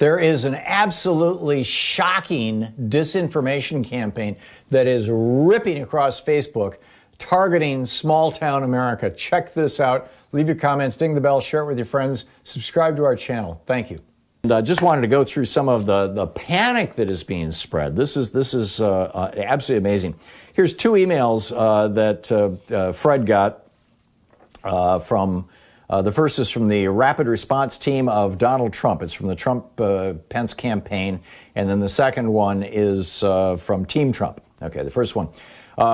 There is an absolutely shocking disinformation campaign that is ripping across Facebook, targeting small-town America. Check this out. Leave your comments, ding the bell, share it with your friends, subscribe to our channel. Thank you. And I just wanted to go through some of the panic that is being spread. This is absolutely amazing. Here's two emails that Fred got from. The first is from the rapid response team of Donald Trump. It's from the Trump-Pence campaign. And then the second one is from Team Trump. Okay, the first one.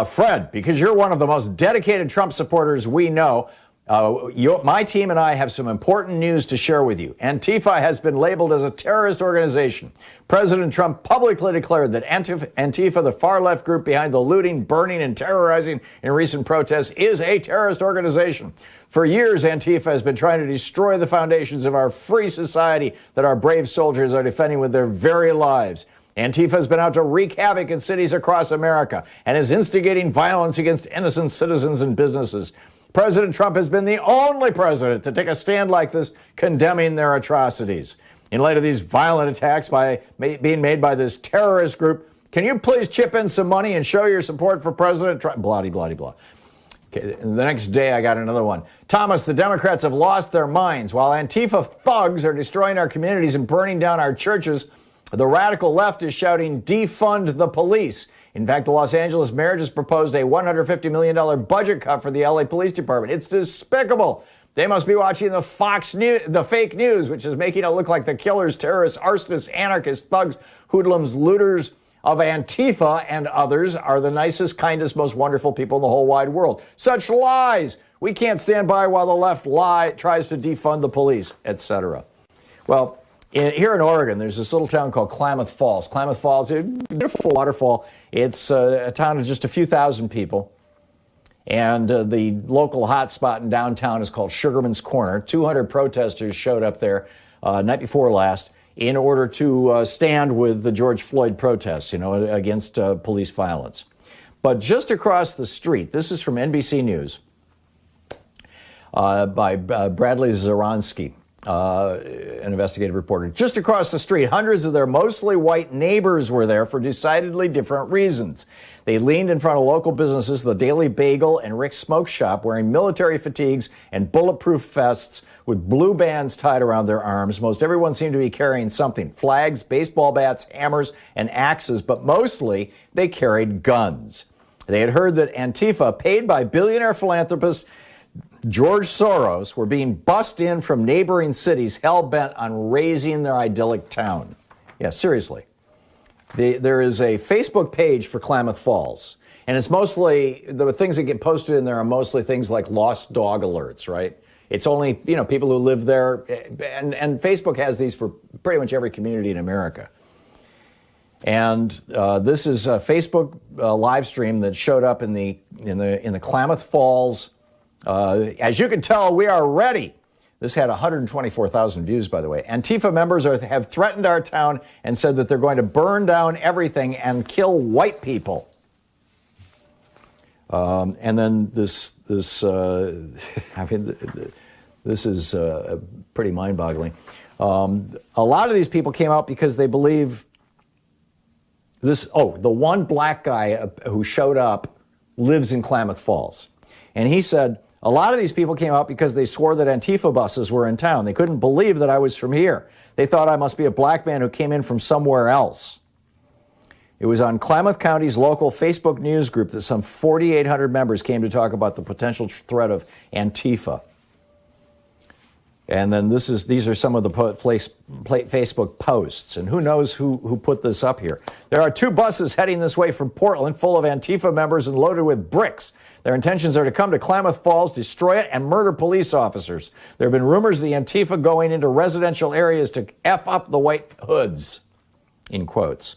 Fred, because you're one of the most dedicated Trump supporters we know, my team and I have some important news to share with you. Antifa has been labeled as a terrorist organization. President Trump publicly declared that Antifa, the far-left group behind the looting, burning, and terrorizing in recent protests, is a terrorist organization. For years, Antifa has been trying to destroy the foundations of our free society that our brave soldiers are defending with their very lives. Antifa has been out to wreak havoc in cities across America and is instigating violence against innocent citizens and businesses. President Trump has been the only president to take a stand like this, condemning their atrocities. In light of these violent attacks being made by this terrorist group, can you please chip in some money and show your support for President Trump? Blah, blah, blah. Okay, the next day, I got another one. Thomas, the Democrats have lost their minds. While Antifa thugs are destroying our communities and burning down our churches, the radical left is shouting, defund the police. In fact, the Los Angeles mayor just proposed a $150 million budget cut for the LA Police Department. It's despicable. They must be watching the Fox News, the fake news, which is making it look like the killers, terrorists, arsonists, anarchists, thugs, hoodlums, looters of Antifa and others are the nicest, kindest, most wonderful people in the whole wide world. Such lies. We can't stand by while the left tries to defund the police, etc. Well, here in Oregon, there's this little town called Klamath Falls. Klamath Falls is a beautiful waterfall. It's a town of just a few thousand people. And the local hotspot in downtown is called Sugarman's Corner. 200 protesters showed up there night before last in order to stand with the George Floyd protests, against police violence. But just across the street, this is from NBC News by Bradley Zaronsky, an investigative reporter. Just across the street, hundreds of their mostly white neighbors were there for decidedly different reasons. They leaned in front of local businesses, the Daily Bagel and Rick's Smoke Shop, wearing military fatigues and bulletproof vests with blue bands tied around their arms. Most everyone seemed to be carrying something: flags, baseball bats, hammers, and axes, but mostly they carried guns. They had heard that Antifa, paid by billionaire philanthropist George Soros, were being bussed in from neighboring cities hell-bent on razing their idyllic town. Yeah, seriously. There is a Facebook page for Klamath Falls, and it's mostly, the things that get posted in there are mostly things like lost dog alerts, right? It's only, people who live there, and Facebook has these for pretty much every community in America. And this is a Facebook live stream that showed up in the Klamath Falls. As you can tell, we are ready. This had 124,000 views, by the way. Antifa members have threatened our town and said that they're going to burn down everything and kill white people. And then this is pretty mind-boggling. A lot of these people came out because they believe this. Oh, the one black guy who showed up lives in Klamath Falls. And he said, a lot of these people came out because they swore that Antifa buses were in town. They couldn't believe that I was from here. They thought I must be a black man who came in from somewhere else. It was on Klamath County's local Facebook news group that some 4,800 members came to talk about the potential threat of Antifa. And then these are some of the Facebook posts. And who knows who put this up here. There are 2 buses heading this way from Portland full of Antifa members and loaded with bricks. Their intentions are to come to Klamath Falls, destroy it, and murder police officers. There have been rumors of the Antifa going into residential areas to F up the white hoods, in quotes.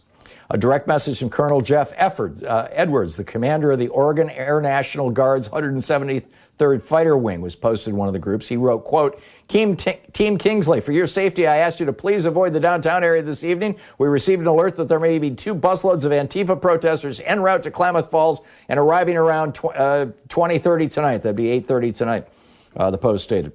A direct message from Colonel Jeff Edwards, the commander of the Oregon Air National Guard's 173rd Fighter Wing, was posted in one of the groups. He wrote, quote, Team Kingsley, for your safety, I asked you to please avoid the downtown area this evening. We received an alert that there may be 2 busloads of Antifa protesters en route to Klamath Falls and arriving around 20:30 tonight. That'd be 8:30 tonight, the Post stated.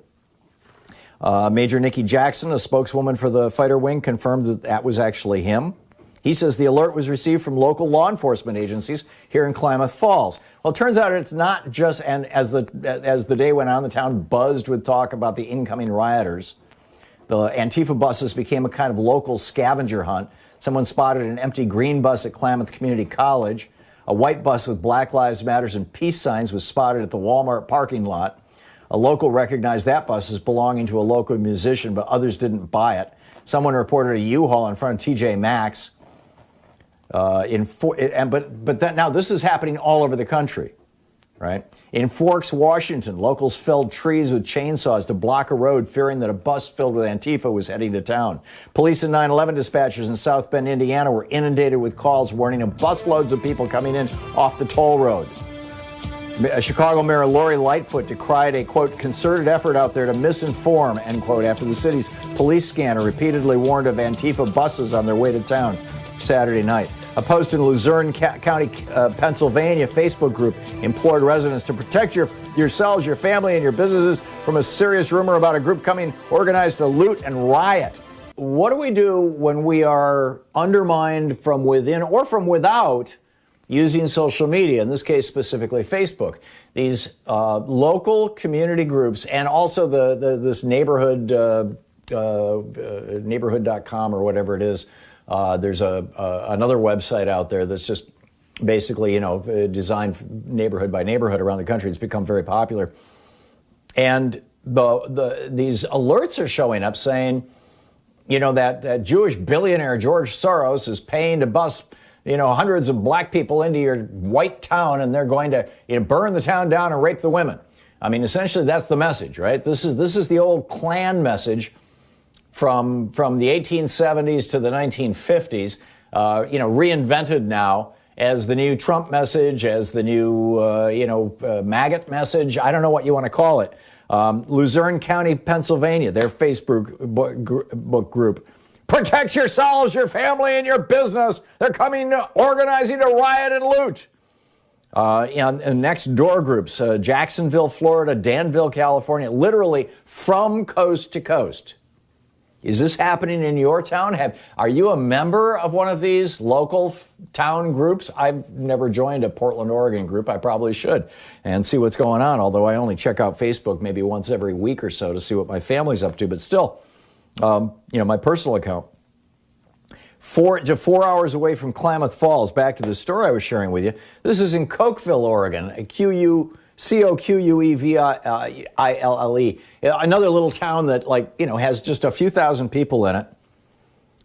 Major Nikki Jackson, a spokeswoman for the fighter wing, confirmed that that was actually him. He says the alert was received from local law enforcement agencies here in Klamath Falls. Well, it turns out it's not just, and as the day went on, the town buzzed with talk about the incoming rioters. The Antifa buses became a kind of local scavenger hunt. Someone spotted an empty green bus at Klamath Community College. A white bus with Black Lives Matters and peace signs was spotted at the Walmart parking lot. A local recognized that bus as belonging to a local musician, but others didn't buy it. Someone reported a U-Haul in front of TJ Maxx. Now this is happening all over the country, right? In Forks, Washington, locals felled trees with chainsaws to block a road, fearing that a bus filled with Antifa was heading to town. Police and 911 dispatchers in South Bend, Indiana, were inundated with calls warning of busloads of people coming in off the toll road. Chicago Mayor Lori Lightfoot decried a, quote, concerted effort out there to misinform, end quote, after the city's police scanner repeatedly warned of Antifa buses on their way to town Saturday night. A post in Luzerne County, Pennsylvania Facebook group implored residents to protect yourselves, your family, and your businesses from a serious rumor about a group coming organized to loot and riot. What do we do when we are undermined from within or from without using social media, in this case specifically Facebook? These local community groups and also this neighborhood, neighborhood.com or whatever it is. There's another website out there that's just basically, designed neighborhood by neighborhood around the country. It's become very popular. And these alerts are showing up saying, that Jewish billionaire George Soros is paying to bus, hundreds of black people into your white town, and they're going to burn the town down and rape the women. I mean, essentially, that's the message, right? This is the old Klan message from the 1870s to the 1950s, reinvented now as the new Trump message, as the new, maggot message. I don't know what you want to call it. Luzerne County, Pennsylvania, their Facebook book group. Protect yourselves, your family, and your business. They're coming, organizing to riot and loot. And next door groups, Jacksonville, Florida, Danville, California, literally from coast to coast. Is this happening in your town? Are you a member of one of these local town groups? I've never joined a Portland, Oregon group. I probably should and see what's going on, although I only check out Facebook maybe once every week or so to see what my family's up to. But still, my personal account. 4 hours away from Klamath Falls, back to the story I was sharing with you. This is in Cokeville, Oregon, Coqueville, another little town that has just a few thousand people in it.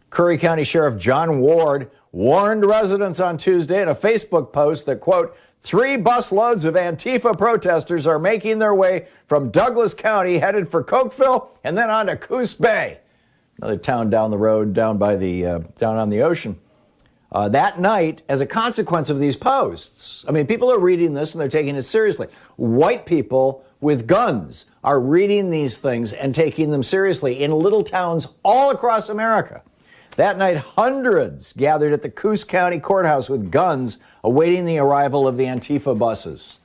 Curry County Sheriff John Ward warned residents on Tuesday in a Facebook post that, quote, 3 busloads of Antifa protesters are making their way from Douglas County headed for Cokeville and then on to Coos Bay, another town down the road, down on the ocean. That night, as a consequence of these posts, people are reading this and they're taking it seriously. White people with guns are reading these things and taking them seriously in little towns all across America. That night, hundreds gathered at the Coos County Courthouse with guns, awaiting the arrival of the Antifa buses.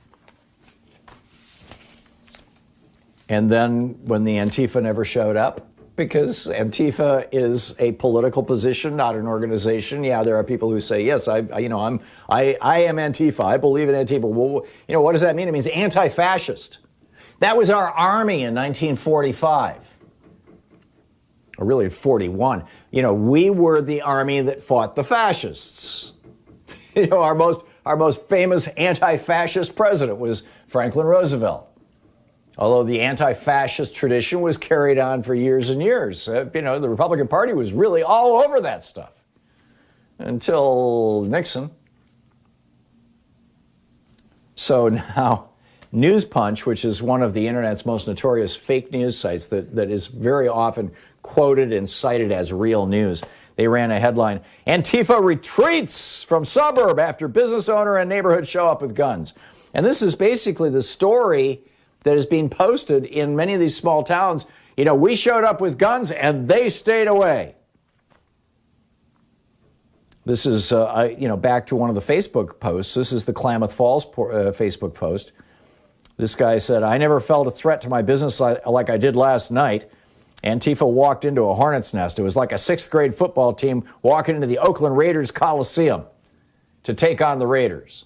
And then, when the Antifa never showed up, because Antifa is a political position, not an organization. Yeah, there are people who say, yes, I am Antifa. I believe in Antifa. Well, what does that mean? It means anti-fascist. That was our army in 1945. Or really in 41. We were the army that fought the fascists. Our most famous anti-fascist president was Franklin Roosevelt. Although the anti-fascist tradition was carried on for years and years. The Republican Party was really all over that stuff until Nixon. So now, News Punch, which is one of the internet's most notorious fake news sites that is very often quoted and cited as real news, they ran a headline, Antifa retreats from suburb after business owner and neighborhood show up with guns. And this is basically the story that is being posted in many of these small towns. We showed up with guns and they stayed away. This is, back to one of the Facebook posts. This is the Klamath Falls Facebook post. This guy said, I never felt a threat to my business like I did last night. Antifa walked into a hornet's nest. It was like a sixth grade football team walking into the Oakland Raiders Coliseum to take on the Raiders.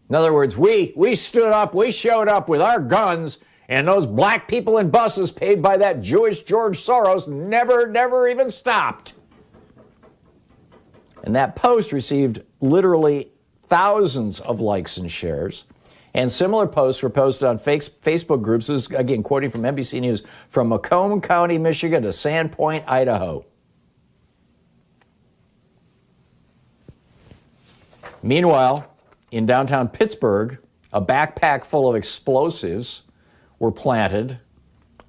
In other words, we stood up, we showed up with our guns, and those black people in buses paid by that Jewish George Soros never even stopped. And that post received literally thousands of likes and shares. And similar posts were posted on Facebook groups. This is, again, quoting from NBC News, from Macomb County, Michigan to Sandpoint, Idaho. Meanwhile, in downtown Pittsburgh, a backpack full of explosives were planted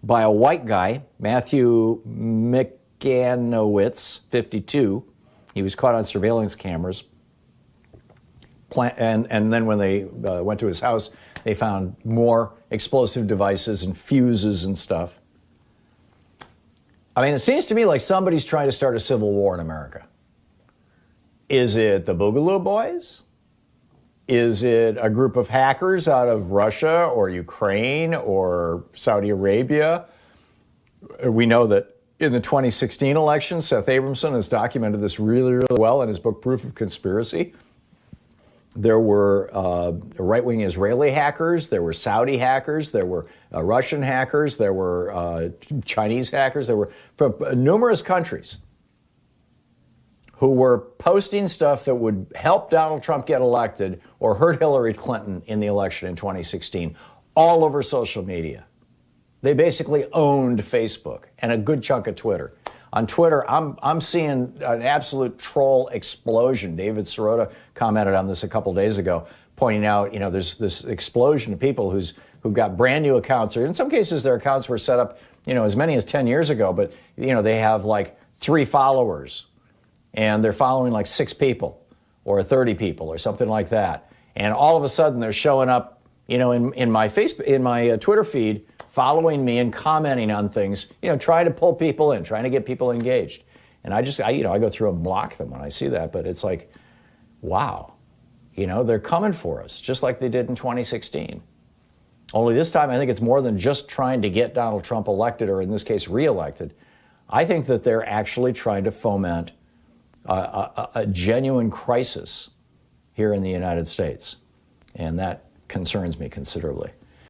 by a white guy, Matthew Mikanowicz, 52. He was caught on surveillance cameras. And then when they went to his house, they found more explosive devices and fuses and stuff. I mean, it seems to me like somebody's trying to start a civil war in America. Is it the Boogaloo Boys? Is it a group of hackers out of Russia or Ukraine or Saudi Arabia? We know that in the 2016 election, Seth Abramson has documented this really well in his book, Proof of Conspiracy. There were right-wing Israeli hackers, there were Saudi hackers, there were Russian hackers, there were Chinese hackers, there were from numerous countries who were posting stuff that would help Donald Trump get elected or hurt Hillary Clinton in the election in 2016, all over social media. They basically owned Facebook and a good chunk of Twitter. On Twitter, I'm seeing an absolute troll explosion. David Sirota commented on this a couple days ago, pointing out, there's this explosion of people who've got brand new accounts, or in some cases their accounts were set up, as many as 10 years ago, but they have like 3 followers, and they're following like 6 people or 30 people or something like that, and all of a sudden they're showing up, in my Twitter feed, following me and commenting on things, trying to pull people in, trying to get people engaged. And I go through and block them when I see that, but it's like, wow, they're coming for us, just like they did in 2016. Only this time, I think it's more than just trying to get Donald Trump elected, or in this case, reelected. I think that they're actually trying to foment a genuine crisis here in the United States. And that concerns me considerably.